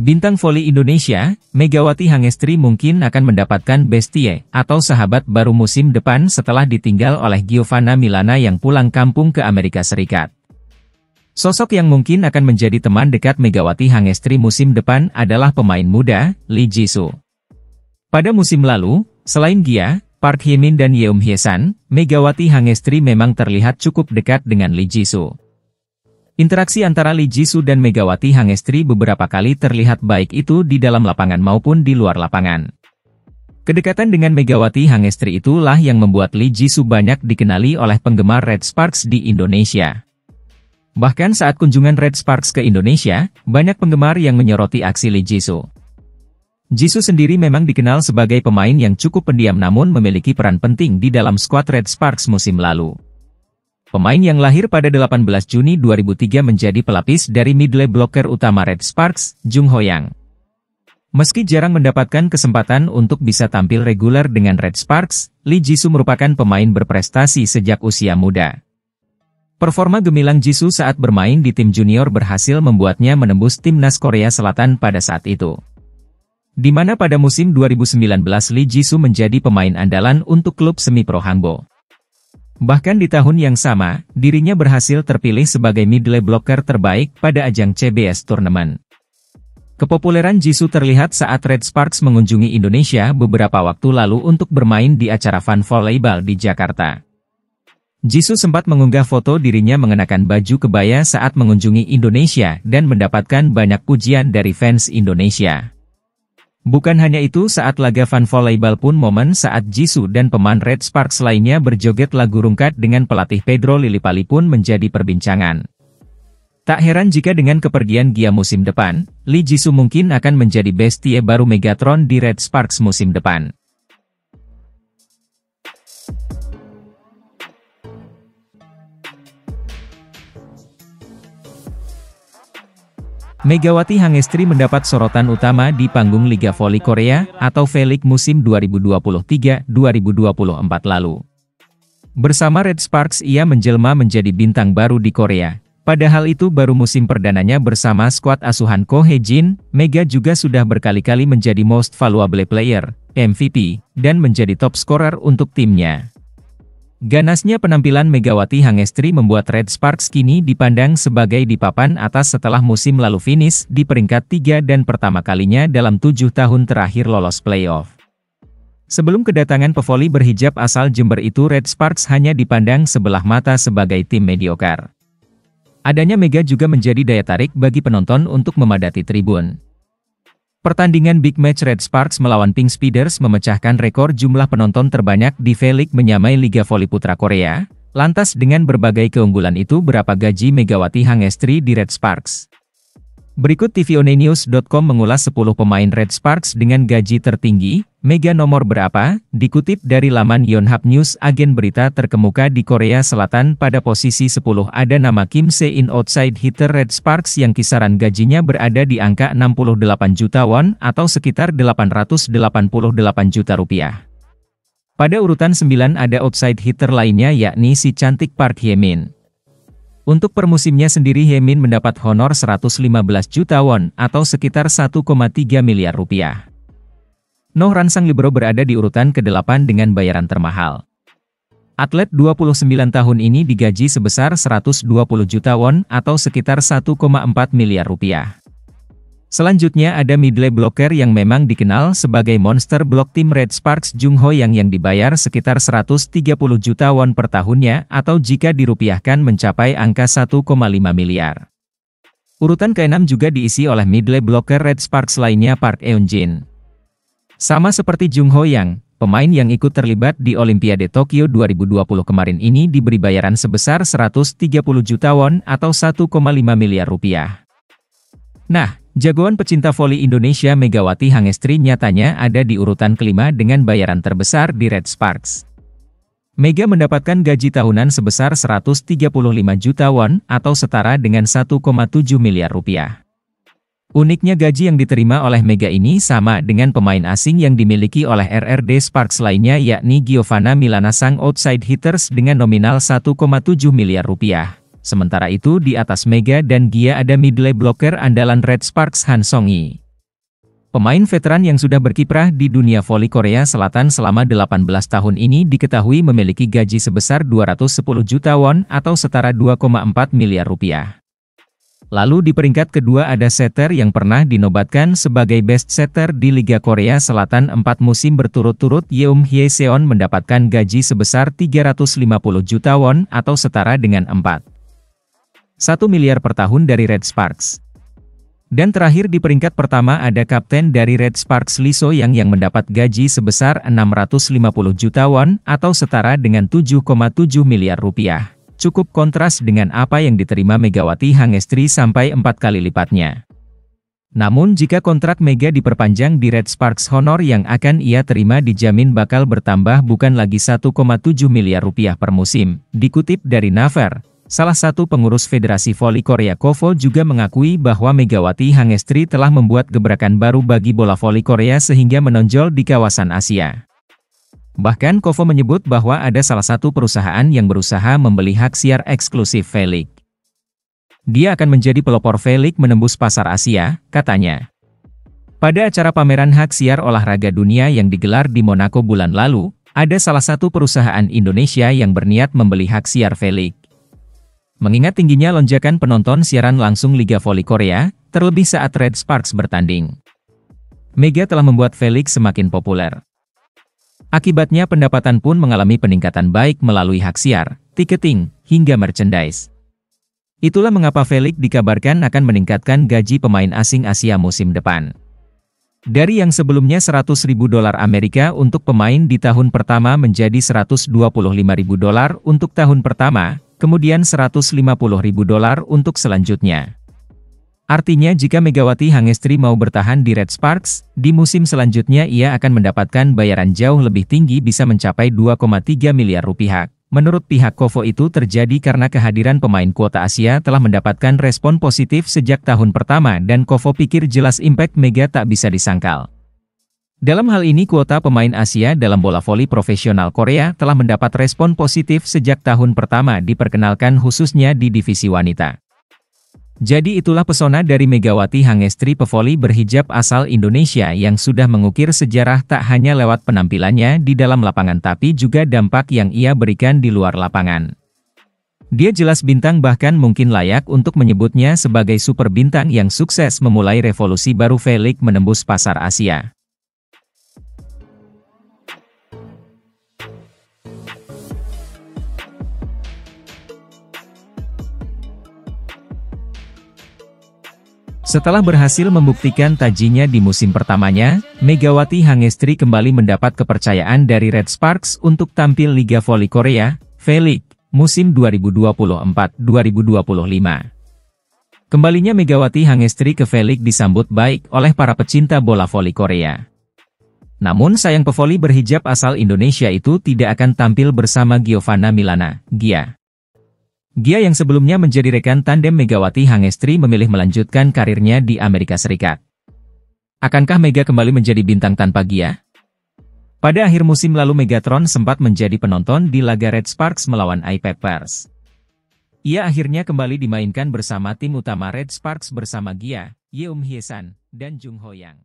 Bintang voli Indonesia, Megawati Hangestri mungkin akan mendapatkan bestie atau sahabat baru musim depan setelah ditinggal oleh Giovanna Milana yang pulang kampung ke Amerika Serikat. Sosok yang mungkin akan menjadi teman dekat Megawati Hangestri musim depan adalah pemain muda, Lee Jisoo. Pada musim lalu, selain Gia, Park Hye-min dan Yeom Hye-san, Megawati Hangestri memang terlihat cukup dekat dengan Lee Jisoo. Interaksi antara Lee Jisoo dan Megawati Hangestri beberapa kali terlihat baik itu di dalam lapangan maupun di luar lapangan. Kedekatan dengan Megawati Hangestri itulah yang membuat Lee Jisoo banyak dikenali oleh penggemar Red Sparks di Indonesia. Bahkan saat kunjungan Red Sparks ke Indonesia, banyak penggemar yang menyoroti aksi Lee Jisoo. Jisoo sendiri memang dikenal sebagai pemain yang cukup pendiam namun memiliki peran penting di dalam skuad Red Sparks musim lalu. Pemain yang lahir pada 18 Juni 2003 menjadi pelapis dari middle blocker utama Red Sparks, Jung Ho-yang. Meski jarang mendapatkan kesempatan untuk bisa tampil reguler dengan Red Sparks, Lee Jisoo merupakan pemain berprestasi sejak usia muda. Performa gemilang Jisoo saat bermain di tim junior berhasil membuatnya menembus timnas Korea Selatan pada saat itu. Di mana pada musim 2019 Lee Jisoo menjadi pemain andalan untuk klub semi-pro Hangbo. Bahkan di tahun yang sama, dirinya berhasil terpilih sebagai middle blocker terbaik pada ajang CBS Tournament. Kepopuleran Jisoo terlihat saat Red Sparks mengunjungi Indonesia beberapa waktu lalu untuk bermain di acara Fun Volleyball di Jakarta. Jisoo sempat mengunggah foto dirinya mengenakan baju kebaya saat mengunjungi Indonesia dan mendapatkan banyak pujian dari fans Indonesia. Bukan hanya itu, saat laga Fun Volleyball pun momen saat Jisoo dan pemain Red Sparks lainnya berjoget lagu rungkat dengan pelatih Pedro Lillipali pun menjadi perbincangan. Tak heran jika dengan kepergian Gia musim depan, Lee Jisoo mungkin akan menjadi bestie baru Megatron di Red Sparks musim depan. Megawati Hangestri mendapat sorotan utama di panggung Liga Voli Korea atau V-League musim 2023-2024 lalu. Bersama Red Sparks ia menjelma menjadi bintang baru di Korea. Padahal itu baru musim perdananya bersama skuad asuhan Ko Hye-jin, Mega juga sudah berkali-kali menjadi Most Valuable Player, MVP, dan menjadi top scorer untuk timnya. Ganasnya penampilan Megawati Hangestri membuat Red Sparks kini dipandang sebagai di papan atas setelah musim lalu finish di peringkat 3 dan pertama kalinya dalam 7 tahun terakhir lolos playoff. Sebelum kedatangan pevoli berhijab asal Jember itu, Red Sparks hanya dipandang sebelah mata sebagai tim mediocre. Adanya Mega juga menjadi daya tarik bagi penonton untuk memadati tribun. Pertandingan Big Match Red Sparks melawan Pink Speeders memecahkan rekor jumlah penonton terbanyak di V-League menyamai Liga Voli Putra Korea. Lantas dengan berbagai keunggulan itu, berapa gaji Megawati Hangestri di Red Sparks? Berikut tvoneinews.com mengulas 10 pemain Red Sparks dengan gaji tertinggi. Mega nomor berapa? Dikutip dari laman Yonhap News, agen berita terkemuka di Korea Selatan pada posisi 10 ada nama Kim Se-in, outside hitter Red Sparks yang kisaran gajinya berada di angka 68 juta won atau sekitar 888 juta rupiah. Pada urutan 9 ada outside hitter lainnya yakni si cantik Park Hye-min. Untuk per musimnya sendiri Hye-min mendapat honor 115 juta won atau sekitar 1,3 miliar rupiah. Noh Ransang Libero berada di urutan ke-8 dengan bayaran termahal. Atlet 29 tahun ini digaji sebesar 120 juta won atau sekitar 1,4 miliar rupiah. Selanjutnya ada middle blocker yang memang dikenal sebagai monster block tim Red Sparks, Jung Ho-yang yang dibayar sekitar 130 juta won per tahunnya atau jika dirupiahkan mencapai angka 1,5 miliar. Urutan ke-6 juga diisi oleh middle blocker Red Sparks lainnya Park Eun-jin. Sama seperti Jung Ho-yang, pemain yang ikut terlibat di Olimpiade Tokyo 2020 kemarin ini diberi bayaran sebesar 130 juta won atau 1,5 miliar rupiah. Nah, jagoan pecinta voli Indonesia Megawati Hangestri nyatanya ada di urutan ke-5 dengan bayaran terbesar di Red Sparks. Mega mendapatkan gaji tahunan sebesar 135 juta won atau setara dengan 1,7 miliar rupiah. Uniknya gaji yang diterima oleh Mega ini sama dengan pemain asing yang dimiliki oleh RRD Sparks lainnya yakni Giovanna Milana sang outside hitters dengan nominal 1,7 miliar rupiah. Sementara itu di atas Mega dan Gia ada middle blocker andalan Red Sparks Han Song-hee. Pemain veteran yang sudah berkiprah di dunia voli Korea Selatan selama 18 tahun ini diketahui memiliki gaji sebesar 210 juta won atau setara 2,4 miliar rupiah. Lalu di peringkat kedua ada setter yang pernah dinobatkan sebagai best setter di Liga Korea Selatan 4 musim berturut-turut. Yeom Hye-seon mendapatkan gaji sebesar 350 juta won atau setara dengan 4,1 miliar per tahun dari Red Sparks. Dan terakhir di peringkat pertama ada kapten dari Red Sparks Lee So-young yang mendapat gaji sebesar 650 juta won atau setara dengan 7,7 miliar rupiah. Cukup kontras dengan apa yang diterima Megawati Hangestri sampai 4 kali lipatnya. Namun jika kontrak Mega diperpanjang di Red Sparks, honor yang akan ia terima dijamin bakal bertambah bukan lagi 1,7 miliar rupiah per musim. Dikutip dari Naver, salah satu pengurus Federasi Voli Korea KOVO juga mengakui bahwa Megawati Hangestri telah membuat gebrakan baru bagi bola voli Korea sehingga menonjol di kawasan Asia. Bahkan KOVO menyebut bahwa ada salah satu perusahaan yang berusaha membeli hak siar eksklusif V-League. Dia akan menjadi pelopor V-League menembus pasar Asia, katanya. Pada acara pameran hak siar olahraga dunia yang digelar di Monaco bulan lalu, ada salah satu perusahaan Indonesia yang berniat membeli hak siar V-League. Mengingat tingginya lonjakan penonton siaran langsung Liga Voli Korea, terlebih saat Red Sparks bertanding, Mega telah membuat V-League semakin populer. Akibatnya pendapatan pun mengalami peningkatan baik melalui hak siar, tiketing, hingga merchandise. Itulah mengapa V-League dikabarkan akan meningkatkan gaji pemain asing Asia musim depan. Dari yang sebelumnya $100.000 Amerika untuk pemain di tahun pertama menjadi $125.000 untuk tahun pertama, kemudian $150.000 untuk selanjutnya. Artinya jika Megawati Hangestri mau bertahan di Red Sparks, di musim selanjutnya ia akan mendapatkan bayaran jauh lebih tinggi bisa mencapai 2,3 miliar rupiah. Menurut pihak KOVO itu terjadi karena kehadiran pemain kuota Asia telah mendapatkan respon positif sejak tahun pertama dan KOVO pikir jelas impact Mega tak bisa disangkal. Dalam hal ini kuota pemain Asia dalam bola voli profesional Korea telah mendapat respon positif sejak tahun pertama diperkenalkan khususnya di divisi wanita. Jadi itulah pesona dari Megawati Hangestri pevoli berhijab asal Indonesia yang sudah mengukir sejarah tak hanya lewat penampilannya di dalam lapangan tapi juga dampak yang ia berikan di luar lapangan. Dia jelas bintang bahkan mungkin layak untuk menyebutnya sebagai super bintang yang sukses memulai revolusi baru V-League menembus pasar Asia. Setelah berhasil membuktikan tajinya di musim pertamanya, Megawati Hangestri kembali mendapat kepercayaan dari Red Sparks untuk tampil Liga Voli Korea, V-League, musim 2024-2025. Kembalinya Megawati Hangestri ke V-League disambut baik oleh para pecinta bola voli Korea. Namun sayang pevoli berhijab asal Indonesia itu tidak akan tampil bersama Giovanna Milana, Gia. Gia yang sebelumnya menjadi rekan tandem Megawati Hangestri memilih melanjutkan karirnya di Amerika Serikat. Akankah Mega kembali menjadi bintang tanpa Gia? Pada akhir musim lalu Megatron sempat menjadi penonton di laga Red Sparks melawan I-Peppers. Ia akhirnya kembali dimainkan bersama tim utama Red Sparks bersama Gia, Yeom Hye-san, dan Jung Ho-yang.